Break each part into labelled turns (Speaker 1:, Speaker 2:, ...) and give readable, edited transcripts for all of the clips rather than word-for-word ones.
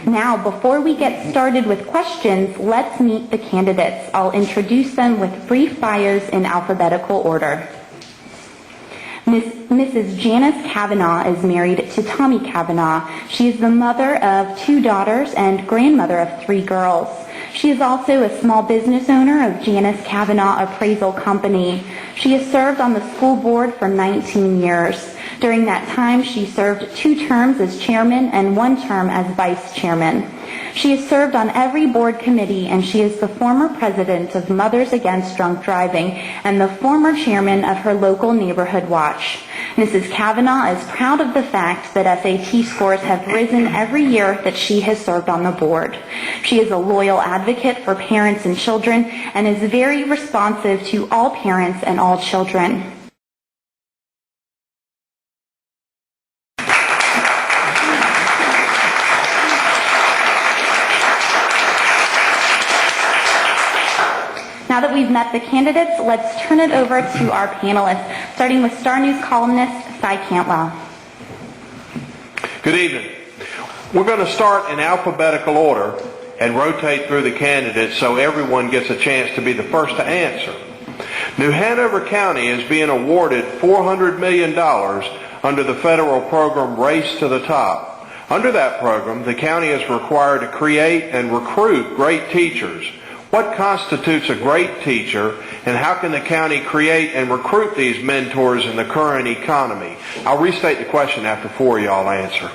Speaker 1: Now, before we get started with questions, let's meet the candidates. I'll introduce them with brief bios in alphabetical order. Mrs. Janice Cavanaugh is married to Tommy Cavanaugh. She is the mother of 2 daughters and grandmother of 3 girls. She is also a small business owner of Janice Cavanaugh Appraisal Company. She has served on the school board for 19 years. During that time, she served 2 terms as chairman and 1 term as vice chairman. She has served on every board committee, and she is the former president of Mothers Against Drunk Driving and the former chairman of her local neighborhood watch. Mrs. Cavanaugh is proud of the fact that SAT scores have risen every year that she has served on the board. She is a loyal advocate for parents and children and is very responsive to all parents and all children. Now that we've met the candidates, let's turn it over to our panelists, starting with Star News columnist Cy Cantwell.
Speaker 2: Good evening. We're going to start in alphabetical order and rotate through the candidates so everyone gets a chance to be the first to answer. New Hanover County is being awarded $400 million under the federal program Race to the Top. Under that program, the county is required to create and recruit great teachers. What constitutes a great teacher, and how can the county create and recruit these mentors in the current economy? I'll restate the question after 4 of y'all answer.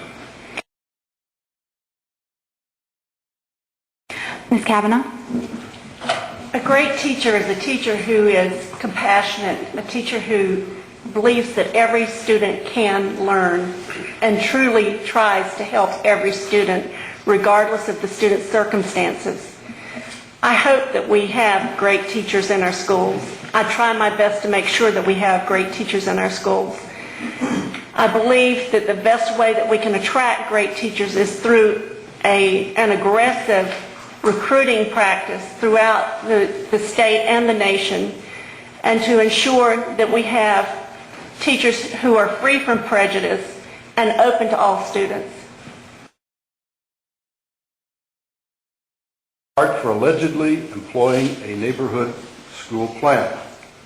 Speaker 1: Ms. Cavanaugh?
Speaker 3: A great teacher is a teacher who is compassionate, a teacher who believes that every student can learn and truly tries to help every student regardless of the student's circumstances. I hope that we have great teachers in our schools. I try my best to make sure that we have great teachers in our schools. I believe that the best way that we can attract great teachers is through an aggressive recruiting practice throughout the state and the nation, and to ensure that we have teachers who are free from prejudice and open to all students.
Speaker 4: For allegedly employing a neighborhood school plan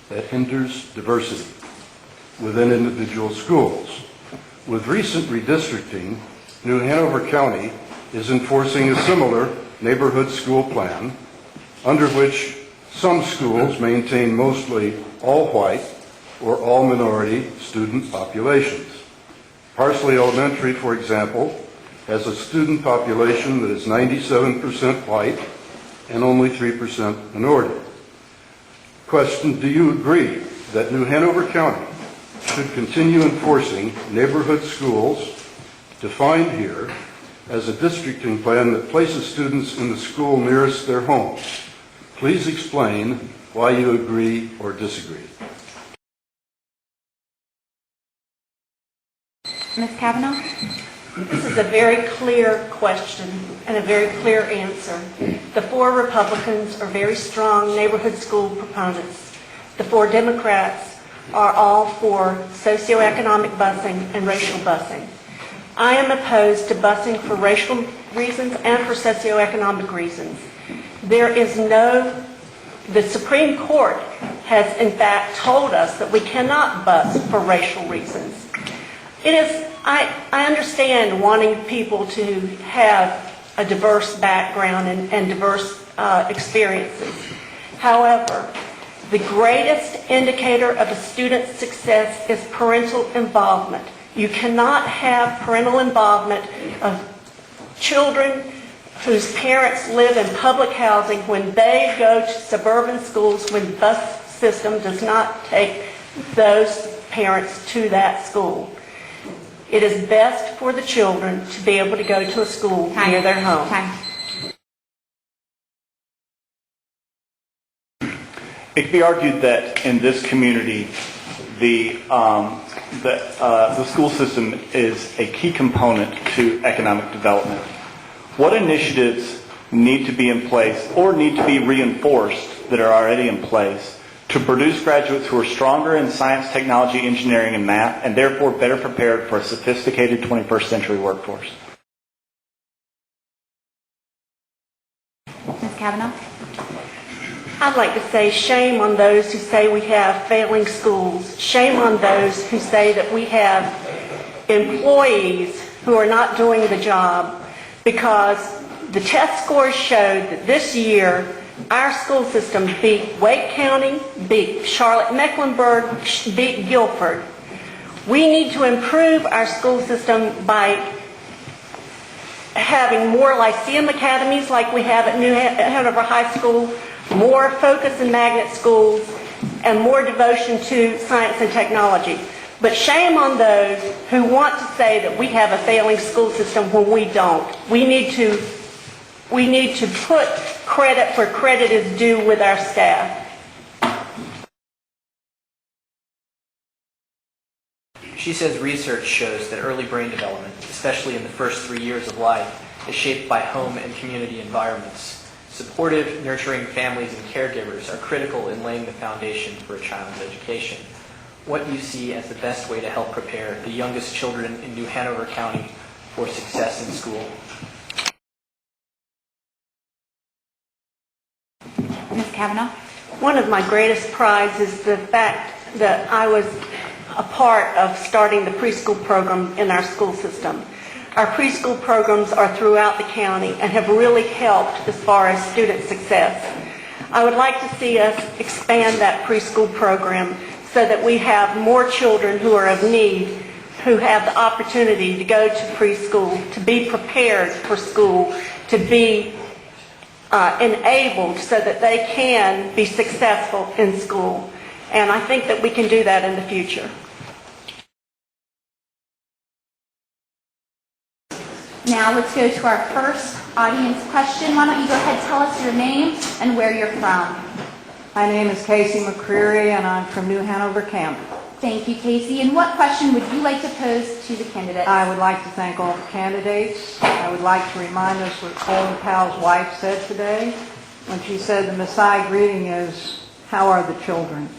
Speaker 4: that hinders diversity within individual schools. With recent redistricting, New Hanover County is enforcing a similar neighborhood school plan under which some schools maintain mostly all white or all minority student populations. Parsley Elementary, for example, has a student population that is 97% white and only 3% minority. Question, do you agree that New Hanover County should continue enforcing neighborhood schools defined here as a districting plan that places students in the school nearest their homes? Please explain why you agree or disagree.
Speaker 1: Ms. Cavanaugh?
Speaker 3: This is a very clear question and a very clear answer. The 4 Republicans are very strong neighborhood school proponents. The 4 Democrats are all for socioeconomic busing and racial busing. I am opposed to busing for racial reasons and for socioeconomic reasons. The Supreme Court has in fact told us that we cannot bus for racial reasons. I understand wanting people to have a diverse background and diverse experiences. However, the greatest indicator of a student's success is parental involvement. You cannot have parental involvement of children whose parents live in public housing when they go to suburban schools when the bus system does not take those parents to that school. It is best for the children to be able to go to a school near their home.
Speaker 5: It can be argued that in this community, the school system is a key component to economic development. What initiatives need to be in place or need to be reinforced that are already in place to produce graduates who are stronger in science, technology, engineering, and math, and therefore better prepared for a sophisticated 21st century workforce?
Speaker 1: Cavanaugh?
Speaker 3: I'd like to say shame on those who say we have failing schools. Shame on those who say that we have employees who are not doing the job, because the test scores showed that this year our school system beat Wake County, beat Charlotte-Mecklenburg, beat Guilford. We need to improve our school system by having more Lyceum academies like we have at New Hanover High School, more focus in magnet schools, and more devotion to science and technology. But shame on those who want to say that we have a failing school system when we don't. We need to put credit where credit is due with our staff.
Speaker 6: She says research shows that early brain development, especially in the first 3 years of life, is shaped by home and community environments. Supportive, nurturing families and caregivers are critical in laying the foundation for a child's education. What do you see as the best way to help prepare the youngest children in New Hanover County for success in school?
Speaker 1: Ms. Cavanaugh?
Speaker 3: One of my greatest prides is the fact that I was a part of starting the preschool program in our school system. Our preschool programs are throughout the county and have really helped as far as student success. I would like to see us expand that preschool program so that we have more children who are of need, who have the opportunity to go to preschool, to be prepared for school, to be enabled so that they can be successful in school. And I think that we can do that in the future.
Speaker 1: Now let's go to our first audience question. Why don't you go ahead and tell us your name and where you're from.
Speaker 7: My name is Casey McCreary, and I'm from New Hanover County.
Speaker 1: Thank you, Casey. And what question would you like to pose to the candidates?
Speaker 7: I would like to thank all the candidates. I would like to remind us what Colin Powell's wife said today when she said the Messiah greeting is, "How are the children?"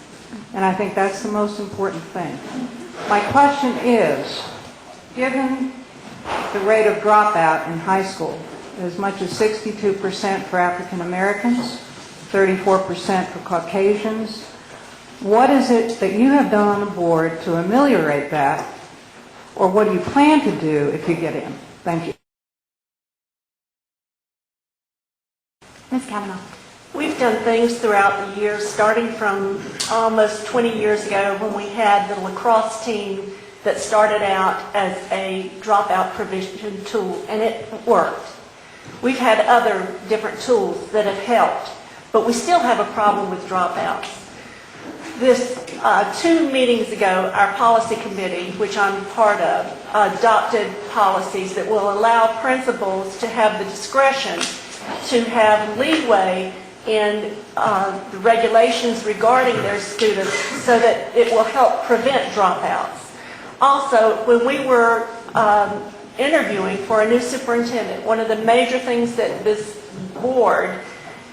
Speaker 7: And I think that's the most important thing. My question is, given the rate of dropout in high school, as much as 62% for African Americans, 34% for Caucasians, what is it that you have done on the board to ameliorate that, or what do you plan to do if you get in? Thank you.
Speaker 1: Ms. Cavanaugh.
Speaker 3: We've done things throughout the years, starting from almost 20 years ago when we had the lacrosse team that started out as a dropout prevention tool, and it worked. We've had other different tools that have helped, but we still have a problem with dropouts. This 2 meetings ago, our policy committee, which I'm part of, adopted policies that will allow principals to have the discretion to have leeway in the regulations regarding their students so that it will help prevent dropouts. Also, when we were interviewing for a new superintendent, one of the major things that this board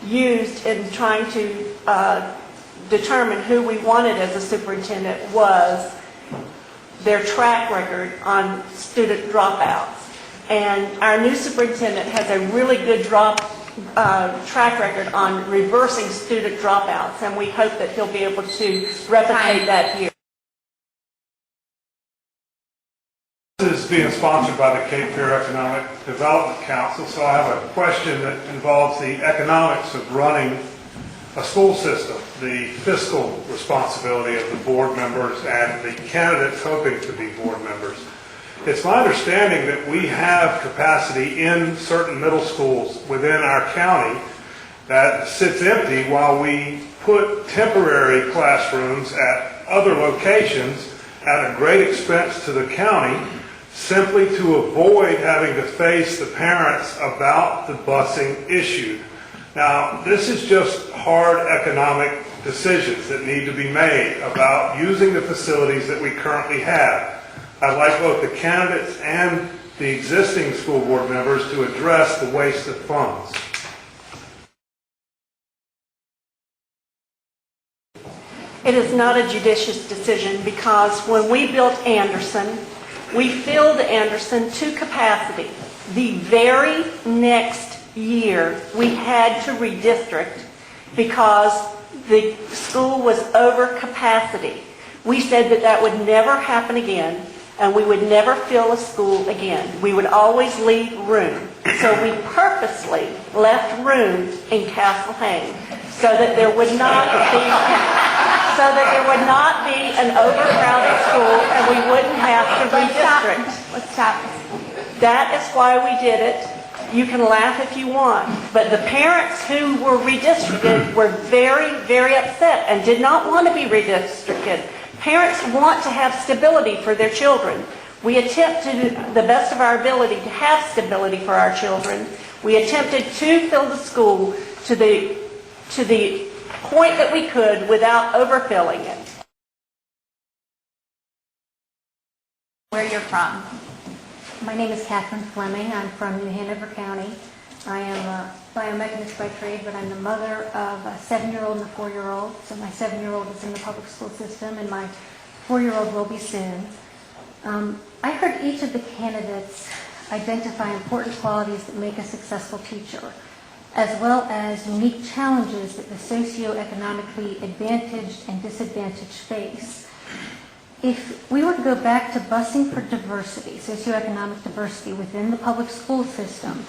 Speaker 3: used in trying to determine who we wanted as a superintendent was their track record on student dropouts. And our new superintendent has a really good track record on reversing student dropouts, and we hope that he'll be able to replicate that here.
Speaker 8: This is being sponsored by the Cape Fear Economic Development Council, so I have a question that involves the economics of running a school system, the fiscal responsibility of the board members and the candidates hoping to be board members. It's my understanding that we have capacity in certain middle schools within our county that sits empty while we put temporary classrooms at other locations at a great expense to the county, simply to avoid having to face the parents about the busing issue. Now, this is just hard economic decisions that need to be made about using the facilities that we currently have. I'd like both the candidates and the existing school board members to address the waste of funds.
Speaker 3: It is not a judicious decision because when we built Anderson, we filled Anderson to capacity. The very next year, we had to redistrict because the school was over capacity. We said that that would never happen again, and we would never fill a school again. We would always leave room. So we purposely left room in Castle Hayne so that there would not be an overcrowded school and we wouldn't have to redistrict.
Speaker 1: Let's stop.
Speaker 3: That is why we did it. You can laugh if you want, but the parents who were redistricted were very, very upset and did not want to be redistricted. Parents want to have stability for their children. We attempt to do the best of our ability to have stability for our children. We attempted to fill the school to the point that we could without overfilling it.
Speaker 9: Where you're from?
Speaker 10: My name is Catherine Fleming. I'm from New Hanover County. I am a biomechanist by trade, but I'm the mother of a 7-year-old and a 4-year-old. So my 7-year-old is in the public school system, and my 4-year-old will be soon. I heard each of the candidates identify important qualities that make a successful teacher, as well as unique challenges that the socioeconomically advantaged and disadvantaged face. If we were to go back to busing for diversity, socioeconomic diversity within the public school system,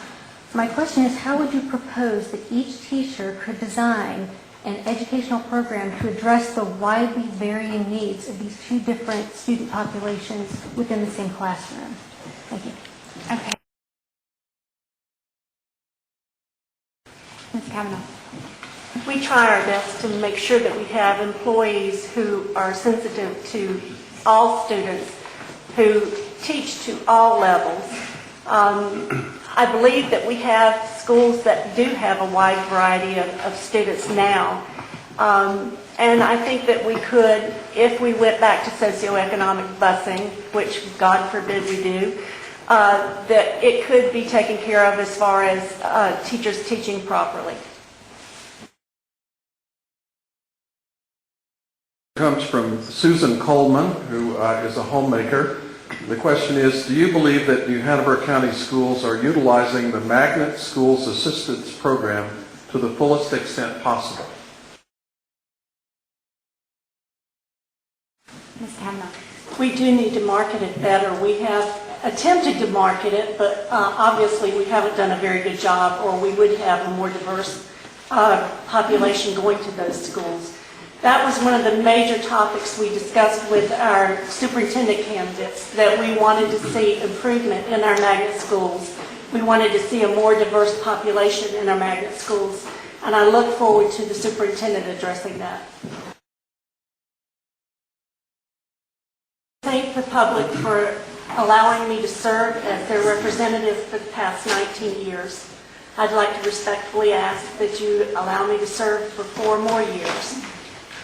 Speaker 10: my question is, how would you propose that each teacher could design an educational program to address the widely varying needs of these two different student populations within the same classroom? Thank you.
Speaker 9: Okay. Ms. Cavanaugh.
Speaker 3: We try our best to make sure that we have employees who are sensitive to all students, who teach to all levels. I believe that we have schools that do have a wide variety of students now. And I think that we could, if we went back to socioeconomic busing, which God forbid we do, that it could be taken care of as far as teachers teaching properly.
Speaker 11: Comes from Susan Coleman, who is a homemaker. The question is, do you believe that New Hanover County schools are utilizing the Magnet Schools Assistance Program to the fullest extent possible?
Speaker 9: Ms. Cavanaugh.
Speaker 3: We do need to market it better. We have attempted to market it, but obviously we haven't done a very good job, or we would have a more diverse population going to those schools. That was one of the major topics we discussed with our superintendent candidates, that we wanted to see improvement in our magnet schools. We wanted to see a more diverse population in our magnet schools, and I look forward to the superintendent addressing that. Thank the public for allowing me to serve as their representative for the past 19 years. I'd like to respectfully ask that you allow me to serve for 4 more years.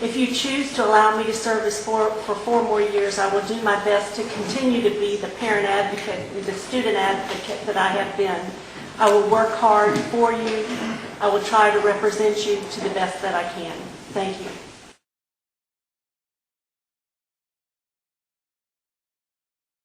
Speaker 3: If you choose to allow me to serve for 4 more years, I will do my best to continue to be the parent advocate, the student advocate that I have been. I will work hard for you. I will try to represent you to the best that I can. Thank you.